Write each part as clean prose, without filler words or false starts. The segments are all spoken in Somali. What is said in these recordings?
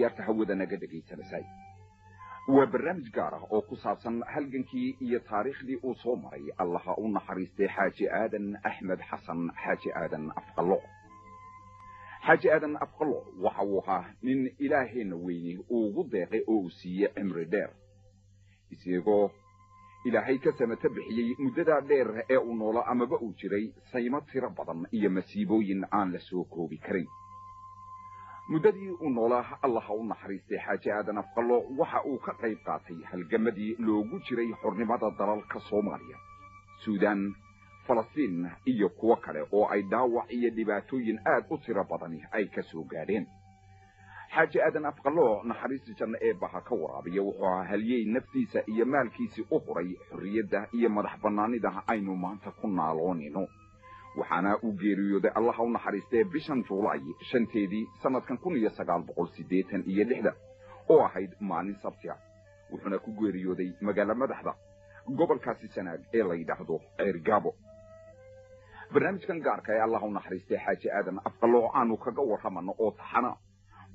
يرتهود نجد جيسانساي وبرنامج جاره أو قصاصا هلجنكي هي تاريخ دي أصومري الله أون حريستي حاجي آدن أحمد حسن حاجي آدن أفقلو حاجي آدن أفقلو وحوها من إله نويني وغدق أوسي أمر دير إسيغو إلهي كسمة بحيي مددا دير أو نولا أما بأو جري سيمة ربضا إيا مسيبوين آن لسوكو بكري مددي ونولا الله ونحريستي حاجة آدن أفقلو وحاو كقيب قاتي هالجمدي لوغو جري حرنمات الضلال كصوماليا سودان فلسطين إيا كوكالي أو أي داوع إيا دباتوين آد أسر بضاني أي كسو قادين حاجة آدن أفقلو نحريستي جن إيباها كورابيا وحوها هليي نفتيسا إيا مالكيسي أخري حرية إيا مدحبناني ده أينو مانتا كنا لونينو waxaana uu geeriyooday Allah u naxariistay bishan Juulaay shanteedii sanadkan 1986 oo ahayd maalin sabti ah wuxuuna ku geeriyooday magaalada madaxda gobolkaasi Sanaag ee la yiraahdo Ceergaabo barnaamijkan gaarka ah Allah u naxariistay Xaaji Aadan Afqaloo aanu kaga warramano oo taxana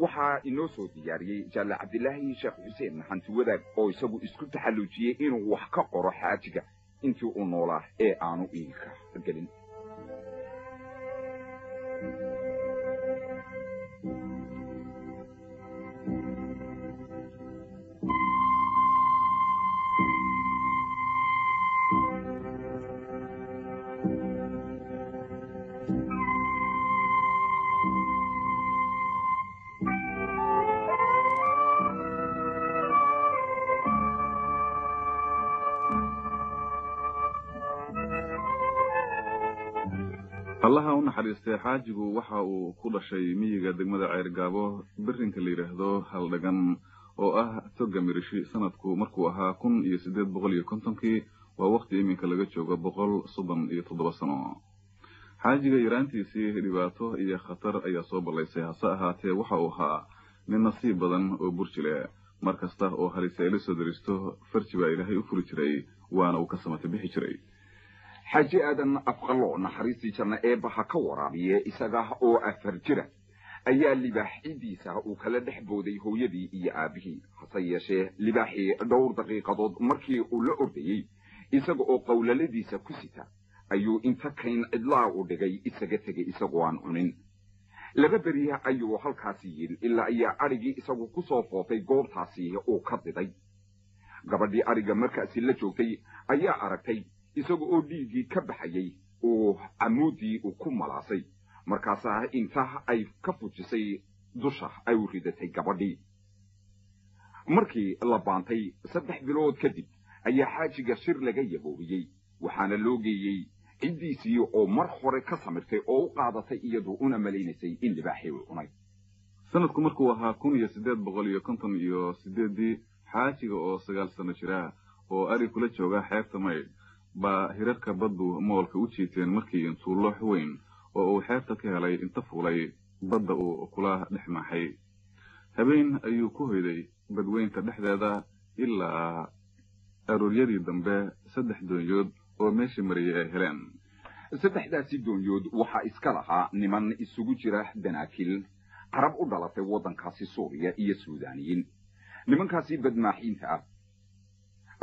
waxa inoo soo diyaariyay Jalla Cabdilaahi Sheekh Xuseen hanti wadaag oo isagu isku taxalluujiyay inuu wax ka qoro xaajiga intii uu noolaa ee aanu iilka galin الله ونحريستي حاجيgu waxa uu ku dhashay miyiga degmada Ceergaabo birinka la yiraahdo Haldhagan oo ah toga mirishi sanadku markuu ahaa 1850 waa waqti iminka laga joogo 137 sano حاجيga yaraantiisii dhibaato iyo khatar ayaa soo balaysay hase ahaatee waxa uu ahaa nin nasiib badan oo burjile markasta oo haliseelo soo daristo farjiba Ilaahay u furi jiray waana uu ka samata bixi jiray حاجي آدن أفقلو نحريستي جنة إيباها كورابية إساقاه أو أفرجرة أيا لباحيديسا وكلا دحبودي هو يدي إيا آبه حصيشي لباحي دور دقيقة ضد مركي أولا أردي إساق أو قول لديسا كسيتا أيو إنتاكين إدلاو دقي إساقتك إساقوان عنين لغبريها أيو هالكاسيين إلا أيا أريجي إساقو كسوفوتي قورتاسيه أو كددي قبردي أريجا مركاسي لجوتي أيا أركتي isagu oo dhiigii ka baxayay oo amoodii uu ku malaasay markaas inta ay ka fujisay dusha ay u ridatay gabadhii markii la baantay 3 bilood kadib ayaa xaajiga shir laga yaboobiyay waxaana loo geeyay cidiisii oo mar hore ka samirtay oo u qaadatay iyadoo una maleynaysay in libaaxii uu cunay sanadku markuu ahaa 1858 xaajiga oo 9 sano jira oo ari kula jooga xeebta Mayd ba hirarka baddu moolka u jiiteen markii intuu loox weyn oo uu xeebta ka helay inta fuulay badda uu kula dhexmaxay habeen ayuu ku hoyday badweynta dhexdeeda ilaa arooriyadii dambe 3 doonyood oo meesha mariyay ay heleen saddexdaasi doonyood waxa iska lahaa niman isugu jira danaakil carab u dhalatay wadankaasi Suuriya iyo Suudaaniyiin nimankaasi badmaaxiinta ah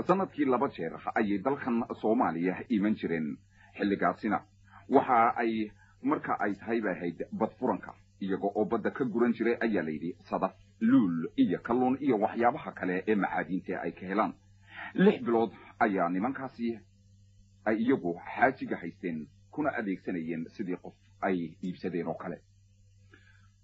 sanadkii 2 jeer ayay dalkan Soomaaliya iman jireen xilligaasina waxa ay marka ay tahay baahayd bad furanka iyagoo oo badda ka guran jiray ayaa leeydi sadaf luul iyo kalluun iyo waxyaabaha kale ee macaadiinta ay ka helaan 6 bilood ayaa nimankaasi ay iyagu xaajiga haysteen kuna adeegsanayeen sidii qof ay iibsadeen oo kale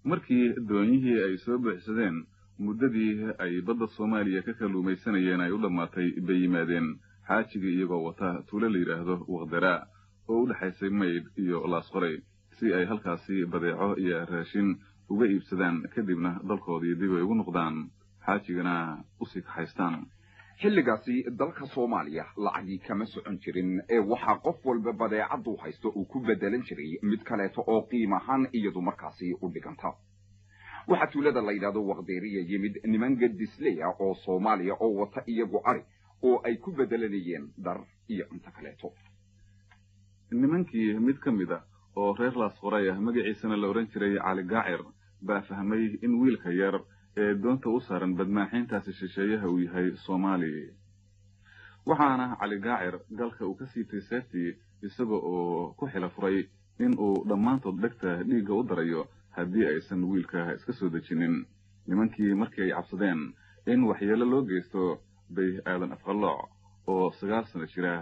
markii dooniyihii ay soo bixsadeen muddadii ay badda Soomaaliya ka kaluumaysanayeen ay u dhamaatay bay yimaadeen xaajiga iyagoo wata tuulo la yiraahdo Waqdara oo u dhaxaysay Mayd iyo Laasqoray si ay halkaasi badeeco iyo raashin uga iibsadaan kadibna dalkoodii dib ay ugu noqdaan xaajigana u sii kaxaystaan xilligaasi dalka Soomaaliya lacagii kama socon jirin ee waxa qof walba badeecadu haysto uu ku bedelan jiray mid kale oo qiimahan iyadu markaasi u dhiganta waxa tuulada la yiraahdo Waqdariya yimid niman gadisleeya oo Soomaaliya oo wata iyagu ari oo ay ku bedelanayeen dar iyo inta kaleeto nimankii mid kamid ah oo reer Laasqoray magaciisana la oran jiray Cali Gaacir baa fahmay in wiilka yar ee doonta u saaran badmaaxiintaasi shisheeyaha uu yahay Soomaali. waxaana Cali Gaacir galka uu ka siitay seeftii isaga oo ku xila furay in uu dhammaantood dhegta dhiigga u darayo haddii aysan wiilka iska soo dejinin. nimankii markii ay cabsadeen in waxyeelo loo geysto bay aadan afqallooc oo 9 sano jira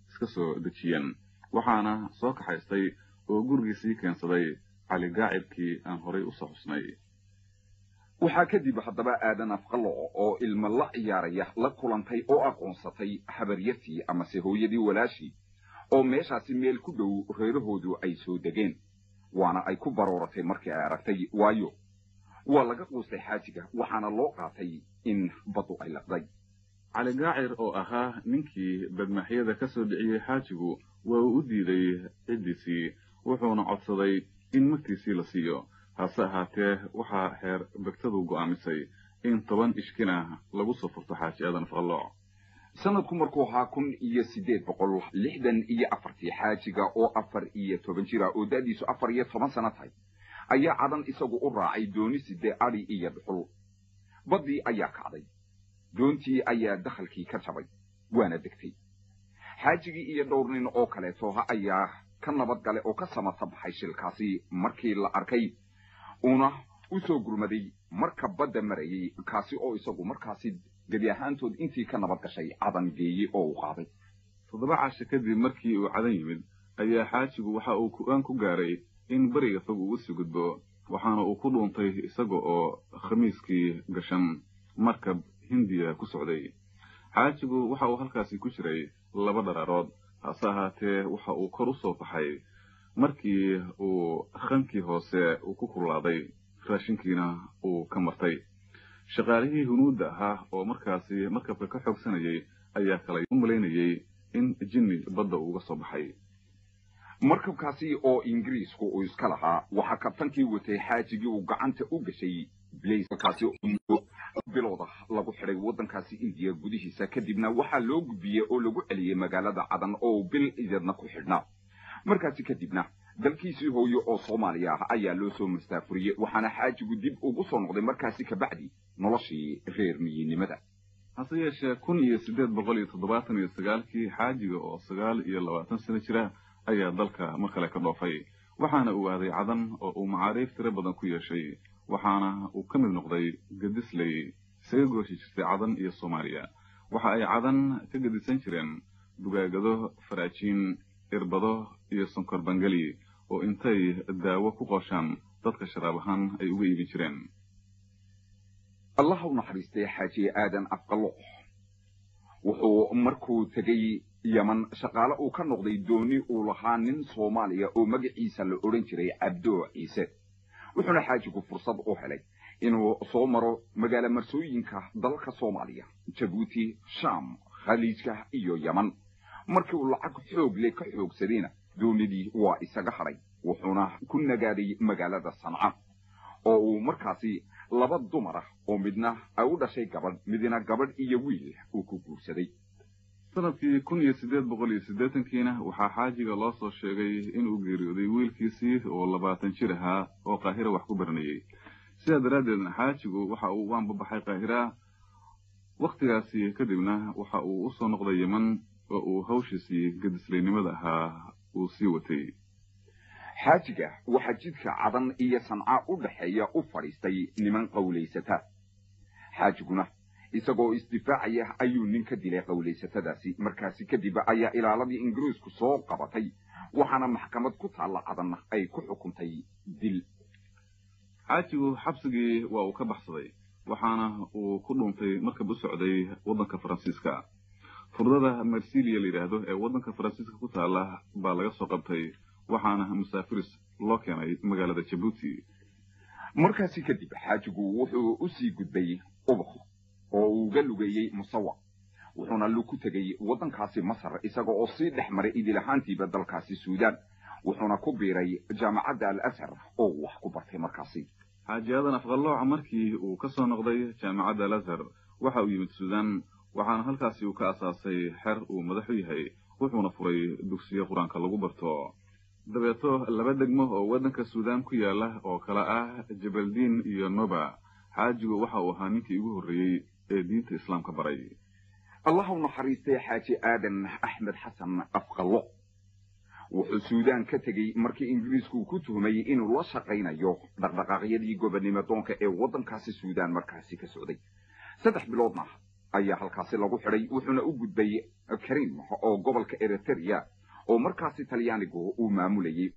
iska soo dejiyeen, waxaana soo kaxaystay oo gurigiisii keensaday Cali Gaacirkii aan horay u soo xusnay. waxaa kadib haddaba aadan afqallooc oo ilmo la ciyaaraya la kulantay oo aqoonsatay habaryartii amase hooyadii walaashii oo meeshaasi meel ku dhow reerahoodu ay soo degeen, waana ay ku barooratay markii ay aragtay, waayo waa laga quustay xaajiga waxaana loo qaatay in baddu ay laqday. Cali Gaacir oo ahaa ninkii badmaaxyada ka soo dhiciyay xaajigu waa uu u diiday ciddiisii, wuxuuna codsaday in magtiisii la siiyo. hase ahaatee waxaa xeer begtadu go'aamisay in 10 ishkina lagu soo furto xaaji aadan afqallooc. sanadku markuu ahaa 1864 xaajiga oo 14 jira oo da'diisu 14 sano tahay ayaa cadan isagu u raacay dooni sidee ari iyo dhuxul. baddii ayaa kacday, doontii ayaa dakhalkii ka jabay waana degtay. xaajigii iyo dhowr nin oo kaleeto ayaa ka nabad gale oo ka samata baxay shilkaasi markii la arkay una u soo gurmaday marka badda marayay, kaasi oo isagu markaasi gebi ahaantood intii ka nabad gashay cadan geeyey oo u qaaday. 7 casho kadib markii uu cadan yimid ayaa xaajigu waxa uu go'aan ku gaaray in bariga fog uu sii gudbo, waxaana uu ku dhuuntay isaga oo khamiiskii gashan markab Hindiya ku socday. xaajigu waxa uu halkaasi ku jiray 2 dharaarood, hase ahaatee waxa uu kor u soo baxay markii uu khankii hoose uu ku kulaaday, raashinkiina uu ka martay. shaqaalihii hunuudda ahaa oo markaasi markabka ka xoogsanayay ayaa kale u malaynayay in jinni badda uga soo baxay. markabkaasi oo Ingiriisku uu iska lahaa waxa kabtankii watay xaajigii uu gacanta u gashay Blaze-kaasi bilowda lagu xidhay waddankaasi Indiya gudihiisa, kadibna waxaa loo gudbiyey oo lagu celiyey magaalada Cadan oo bil idadna ku xidhnaa. markaasi kadibna dalkiisii hooyo oo Soomaaliya ah ayaa loo soo mastaafuriyey, waxaana xaajigu dib ugu soo noqday markaasi ka bacdi noloshii reer miyinnimada. hase yeeshee 1879 xaajiga oo 29 sano jira ayaa dalka mar kale ka dhoofay, waxaana uu aaday Cadan oo uu macaariif tiro badan ku yeeshay, waxaana uu ka mid noqday gadisley isaga gooshi jirtay Cadan iyo Soomaaliya. waxa ay Cadan ka gadisan jireen dugaagado, faraajiin, irbado iyo sonkor bangali oo intay daawo ku qooshaan dadka sharaab ahaan ay uga iibin jireen. allah u naxariistay xaaji aadan afqallooc wuxuu markuu tegay Yaman shaqaale uu ka noqday dooni uu lahaa nin Soomaaliya oo magaciisa la oran jiray Cabdo Ciise. wuxuuna xaajigu fursad u helay inuu soo maro magaalo marsooyinka dalka Soomaaliya, Jabuuti, Sham, Khaliijka iyo Yaman. markii uu lacag xoog leh ka xoogsadayna doonidii waa isaga haray, wuxuuna ku nagaaday magaalada Sanca oo uu markaasi 2 dumar ah oo midna ay u dhashay gabadh midna gabadh iyo wiil uu ku guursaday. sanadkii 1880kiina waxaa xaajiga loo soo sheegay inuu geeriyooday wiilkiisii oo 20 jir ahaa oo Qaahira wax ku baranayay. sidaa daraaddeedna xaajigu waxa uu waanbabaxay Qaahira. waqtigaasi kadibna waxa uu u soo noqday Yaman oo uu hawshiisii gadislaynimada ahaa uu sii watay. xaajiga waxa jidka Cadan iyo Sanca u dhaxeeya u fadhiistay niman qowleysata. xaajiguna isagoo isdifaacaya ayuu nin ka dilay qowleysatadaasi. markaasi kadib ayaa ilaaladii Ingiriisku soo qabatay, waxaana maxkamad ku taalla Cadan ay ku xukuntay dil. xaajigu xabsigii waa uu ka baxsaday, waxaana uu ku dhuuntay markab u socday waddanka Faransiiska. furdada Marsilia la yiraahdo ee waddanka Faransiiska ku taala baa laga soo qabtay, waxaana musaafiris loo keenay magaalada Jabuuti. markaasi kadib xaajigu wuxuu u sii gudbay Ubakh oo uu ga lugeeyay Musawa, wuxuuna ku tegay waddankaasi Masar isaga oo sii dhexmaray idil ahaantiiba dalkaasi Suudaan, wuxuuna ku biiray jaamacadda Al-Azhar oo wax ku bartay markaasi. xaaji aadan afqallooc markii uu ka soo noqday jaamacadda Al-Azhar waxa uu yimid Suudaan, waxaana halkaasi uu ka asaasay xer uu madax u yahay, wuxuuna furay dugsiyo quraanka lagu barto. dabeeto 2 degmo oo waddanka Suudaan ku yaala oo kala ah Jabaldin iyo Noba xaajigu waxa uu ahaa ninkii ugu horreeyey ee diinta islaamka baray. الله ونحريستي حاجي آدن أحمد حسن أفقلو wuxuu suudaan ka tegey markii ingiriisku ku tuhmay inuu la shaqaynayo dhaqdhaqaaqyadii gobonnimadoonka ee waddankaasi suudaan markaasi ka socday 3 biloodna ayaa halkaasi lagu xidhay wuxuuna u gudbay Karim oo gobolka Eritrea oo markaasi Talyaanigu uu maamulayay